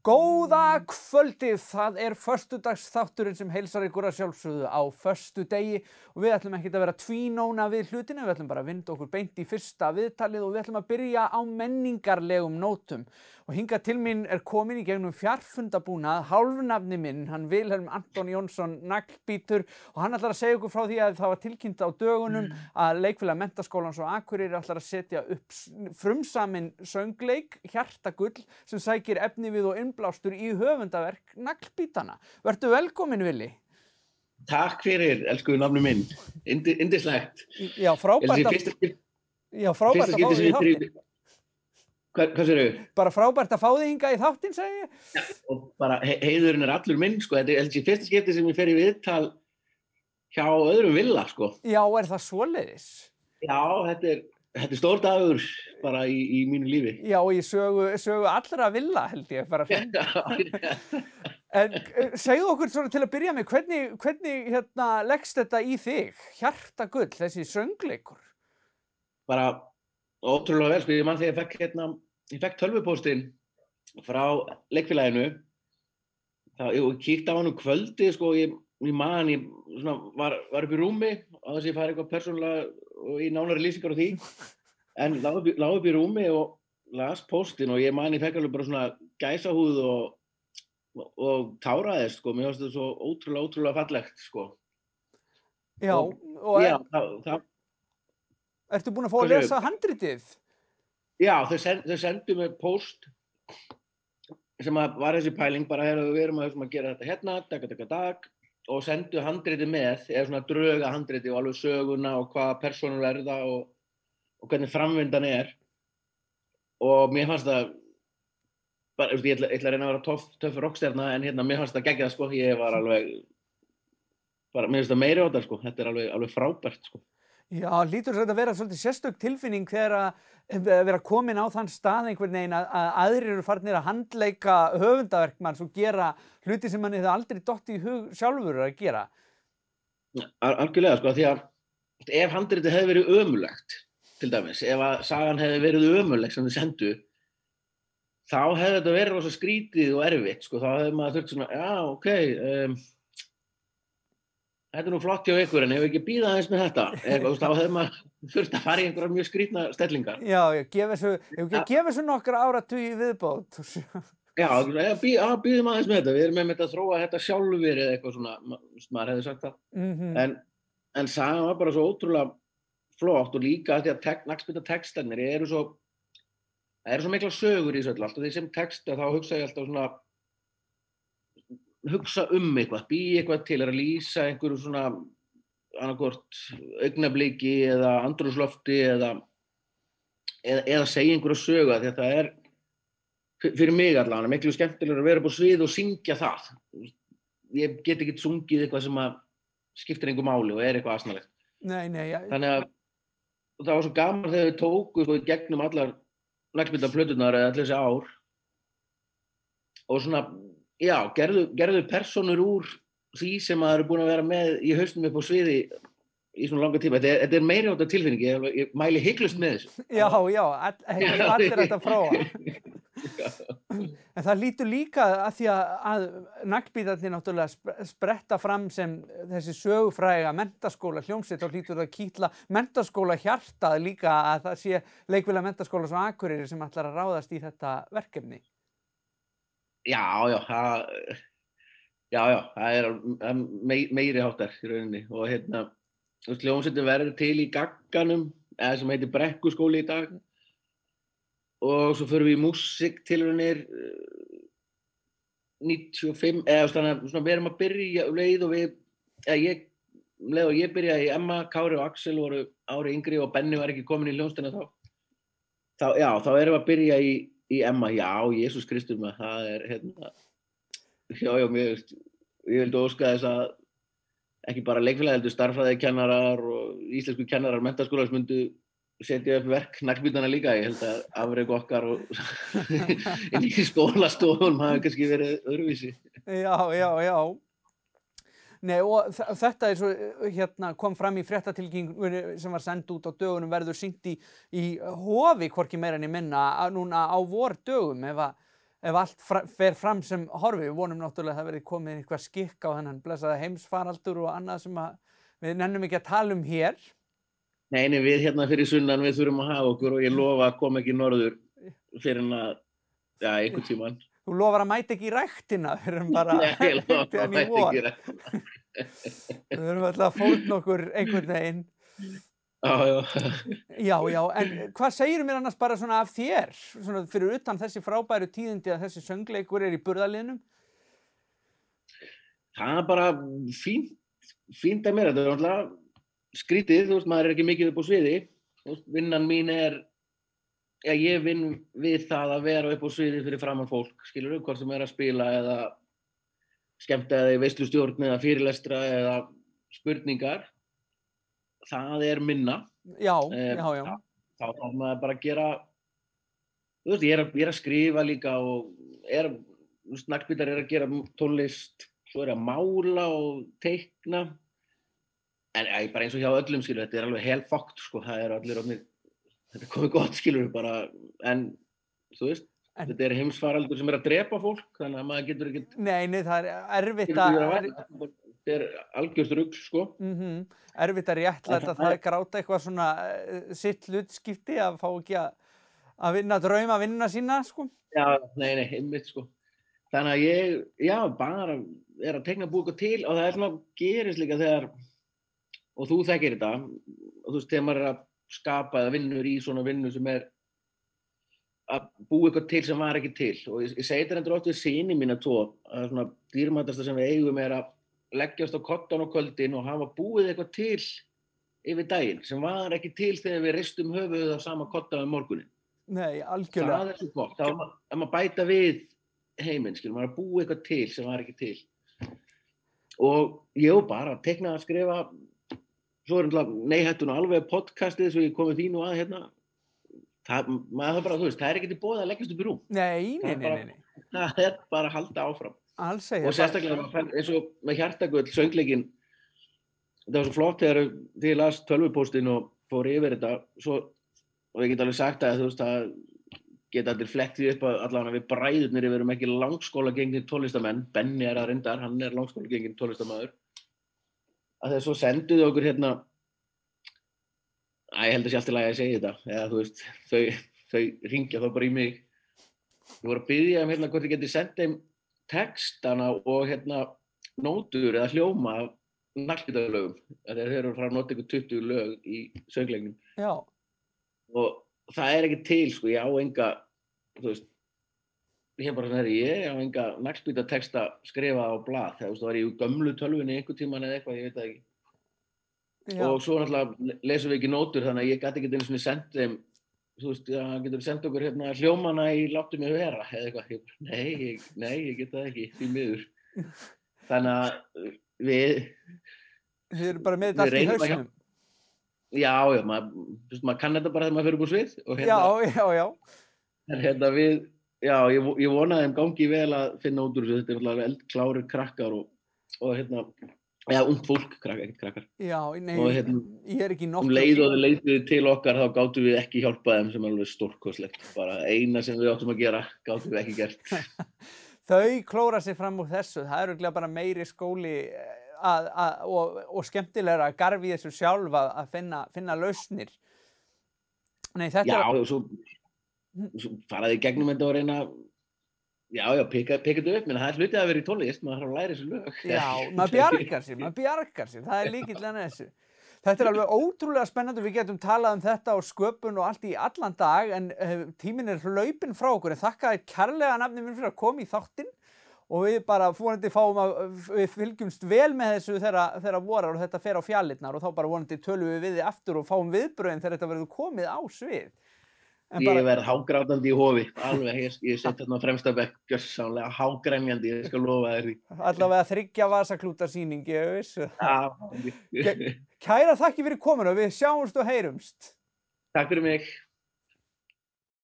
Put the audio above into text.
Góða kvöldið, það föstudagsþátturinn sem heilsar ykkur að sjálfsögðu á föstudegi og við ætlum ekkert að vera tvínóna við hlutinu, við ætlum bara að vinda okkur beint í fyrsta viðtalið og við ætlum að byrja á menningarlegum nótum. Og hingað til mín komin í gegnum fjarfundabúnað hálfnafni minn, hann Vilhelm Anton Jónsson Naglbítur og hann ætlar að segja ykkur frá því að það var tilkynnt á dögunum að Leikfélag Menntaskólans á Akureyri ætlar að setja upp frumsaminn söngleik, Hjartagull, sem sækir efni við og innblástur í höfundaverk Naglbítanna. Vertu velkomin, Vili. Takk fyrir, elsku nafni minn. Yndislegt. Já, frábært að fá þig í þáttinn. Hvað segirðu? Bara frábært að fá þig hingað í þáttinn, segi ég. Já, og bara heiðurinn allur minn, sko. Þetta er fyrsta skipti sem ég fer í viðtal hjá öðrum Villa, sko. Já, það svoleiðis? Já, þetta er stór dagur bara í mínu lífi. Já, og í sögu allra Villa, held ég. Bara en segðu okkur svona til að byrja með, hvernig leggst þetta í þig? Hjartagull, þessi söngleikur? Bara ótrúlega vel, sko. Ég man þegar ég fekk tölvupóstinn frá leikfélaginu. Ég kíkti á hann kvöldi, sko. Ég var upp í rúmi á þess að ég fari eitthvað persónulega og í nánari lýsingar á því. En lá upp í rúmi og las póstinn og ég fekk alveg bara svona gæsahúð og táraðist, sko. Mér fannst þetta svo ótrúlega fallegt, sko. Já, ertu búin að fá að lesa handritið? Já, þau sendu mér póst sem var þessi pæling, bara við erum að gera þetta hérna, dag, og sendu handritið með, eða svona dröga handritið og alveg söguna og hvaða persónur verða og hvernig framvindan er. Og mér fannst það, ég ætla að reyna að vera töff rockstjarna, en mér fannst það geggjað, sko. Ég var alveg, mér finnst það meiri á þetta, sko. Þetta er alveg frábært, sko. Já, lítur þetta að vera svolítið sérstök tilfinning þegar að vera komin á þann stað einhvern veginn að aðrir eru farnir að handleika höfundaverk manns og gera hluti sem mann hefði aldrei dottið í hug sjálfur að gera. Algjörlega, sko, því að ef handritið hefði verið ömurlegt, til dæmis, ef að sagan hefði verið ömurleg sem þið sendu, þá hefði þetta verið rosa skrítið og erfitt, sko. Þá hefði maður þurft svona, já, ok, þetta er nú flott hjá ykkur, en ef ekki bíða aðeins með þetta, þá hefði maður þurft að fara í einhverjar mjög skrítna stellingar. Já, gefa þessu nokkra áratugi viðbót. Já, bíðum aðeins með þetta, við erum með þetta að þróa þetta sjálfur eða eitthvað svona, maður hefði sagt það. En sagan var bara svo ótrúlega flott og líka því að Naglbítatextarnir eru svo mikla sögur í þessu öllu. Alltaf því sem texta þá hugsa ég alltaf svona, hugsa eitthvað, býja eitthvað til, að lýsa einhverju svona annaðhvort augnabliki eða andrúmslofti eða segja einhverju sögu, því að það er fyrir mig allavega miklu skemmtilegur að vera upp á svið og syngja það. Ég get ekki sungið eitthvað sem að skiptir engu máli og er eitthvað asnalegt. Þannig að það var svo gaman þegar við tókum sko í gegnum allar Naglbítaplöturnar eða allir þessi ár og svona, já, gerðu persónur úr því sem maður er búin að vera með í hausnum upp á sviði í svona langa tíma. Þetta er meiri háttar tilfinning, ég mæli hygglust með þessu. Já, allir þetta prófa. En það lítur líka að því að Naglbítarnir náttúrulega spretta fram sem þessi sögufræga menntaskóla hljómsveit, þá lítur það kýtla menntaskóla hjartað líka að það sé Leikfélag Menntaskólans á Akureyri sem ætlar að ráðast í þetta verkefni. Já, það er meiri háttar í rauninni og hljómsveitin verður til í Gagganum, eða sem heitir Brekkuskóli í dag og svo förum við í músíktilraunir 95, eða svona við erum að byrja leið og ég byrjaði í Emma, Kári og Axel voru ári yngri og Benni var ekki komin í hljómsveitina þá erum við að byrja í Emma, já, Jesús Kristur maður, það er ég vildi óska þess að ekki bara leikfélagi heldur stærðfræðikennarar og íslensku kennarar menntaskólans myndu setja upp verk Naglbítanna líka. Ég held að afrek okkar og inn í skólastofun hafi kannski verið öðruvísi. Já. Nei, og þetta er svo, kom fram í fréttatilkynningu sem var send út á dögunum verður sýnt í Hofi, hvorki meira en minna, núna á vordögum, ef allt fer fram sem horfi. Við vonum náttúrulega að það verði komið eitthvað skikk á þennan blessaða heimsfaraldur og annað sem við nennum ekki að tala um hér. Nei, við hérna fyrir sunnan, við þurfum að hafa okkur og ég lofa að koma ekki norður fyrir einhvern tímann. Þú lofar að mæta ekki í ræktina fyrir bara Nei, ég lofa að mæta ekki í ræktina. Við þurfum alltaf að fórna okkur einhvern veginn. Já, en hvað segirðu mér annars bara svona af þér? Svona fyrir utan þessi frábæru tíðindi að þessi söngleikur í burðarliðnum? Það bara fínt að mér, þetta náttúrulega skrítið, þú veist, maður ekki mikið upp á sviði. Vinnan mín ég vinn við það að vera upp á sviði fyrir framan fólk, skilurðu, hvort sem að spila eða skemmta eða í veislustjórn eða fyrirlestra eða spurningar. Það minna. Já. Þá þarf maður bara að gera, þú veist, ég er að skrifa líka og naglbítar að gera tónlist, svo að mála og teikna. En bara eins og hjá öllum, skilur, þetta alveg helfakt, sko, það allir orðnir, þetta komið gott, skilur, bara, en, þú veist, þetta heimsfaraldur sem að drepa fólk, þannig að maður getur ekki... Nei, það erfitt að... Þetta algjört rugl, sko. Erfitt að réttlæta það gráta eitthvað svona sitt hlutskipti að fá ekki að vinna drauma vinnuna sína, sko. Já, nei, einmitt, sko. Þannig að ég, bara að teikna búið til og það svona gerist líka þegar og þú þekkir þetta, og þú veist, þegar maður að skapa eða vinnur í svona vinnu sem að búa eitthvað til sem var ekki til. Og ég segi þetta endur oft við syni mína tvo, að svona dýrmætasta sem við eigum að leggjast á koddann á kvöldin og hafa búið eitthvað til yfir daginn, sem var ekki til þegar við ristum höfuðið á sama kodda morgunin. Nei, algjörlega. Það svo gott, þá maður bæta við heiminn, skilur, maður að búa eitthvað til sem var ekki til. Og ég bara að teikna að skrifa. Svo hættun alveg podcastið svo ég komið því nú að hérna. Maður bara, þú veist, það ekki til boði að leggjast upp í rúm. Nei. Það bara að halda áfram. Alls segja. Og sérstaklega eins og með Hjartagull, söngleikinn, þetta var svo flott þegar ég las tölvupóstinn og fór yfir þetta, og ég get alveg sagt að, þú veist, að geta allir flettið upp að allavega við bræðurnir, við erum ekki langskólagengir tónlistamenn, Benni að reyndar, hann langskólagengir tónlistarmaður. Að þeir svo senduðu okkur hérna, ég held að sé allt í lagi að segja þetta, eða þú veist, þau hringja þá bara í mig. Ég voru að biðja hérna hvort ég geti senda þeim textana og hérna nótur eða hljóma af naglbítarlögum. Þeir eru frá að nota ykkur 20 lög í söngleiknum. Já. Og það ekki til, sko, ég á enga, þú veist, ég bara ég á enga naglbítartexta skrifa á blað, þegar það var í gömlu tölvunni einhvern tímann eða eitthvað, ég veit það ekki. Já. Og svo náttúrulega lesum við ekki nótur, þannig að ég gæti ekki einu sinni senda þeim, þú veist, getur senda okkur hérna hljómana í Láttu mig vera, eða eitthvað. Nei, ég get það ekki, því miður. Þannig að Þið eru bara með þetta allt í hausnum. Já, maður kann þetta bara þegar maður fyrir upp á svið. Og hérna, já. En hérna ég vonaði þeim gangi vel að finna út úr þessu, þetta náttúrulega eldklárir krakkar og hérna, ungt fólk, ekkert krakkar. Já, nei, og hérna, ég ekki nokkuð. Leið og þau leituðu til okkar, þá gátum við ekki hjálpa þeim sem alveg stórkostlegt. Bara eina sem við áttum að gera, gátum við ekki gert. Þau klóra sig fram úr þessu, það örugglega bara meiri skóli og skemmtilegra garf í þessu sjálf að finna lausnir. Nei, þetta svo faraði í gegnum þetta og reyna pikka þetta upp, menn það hlutið að vera í tónlist, maður þarf að læra þessu lög. Já, maður bjargar sér, það lykillinn að þessu. Þetta alveg ótrúlega spennandi, við getum talað um þetta og sköpun og allt í allan dag, en tíminn hlaupinn frá okkur, en þakka þér kærlega nafni minn fyrir að koma í þáttinn og við bara vonandi við fylgjumst vel með þessu þegar vorar og þetta fer á fjalirnar og þá bara vonandi tölum við þið aftur og fáum viðbrögðin þegar þetta verður komið á svið. Ég verð hágrátandi í hofi, alveg, ég set hérna fremsta bekk, gjörsamlega hágremjandi, ég skal lofa þér því. Allavega 3 vasaklútarsýning, ég vissu. Kæra þakki fyrir komuna, við sjáumst og heyrumst. Takk fyrir mig.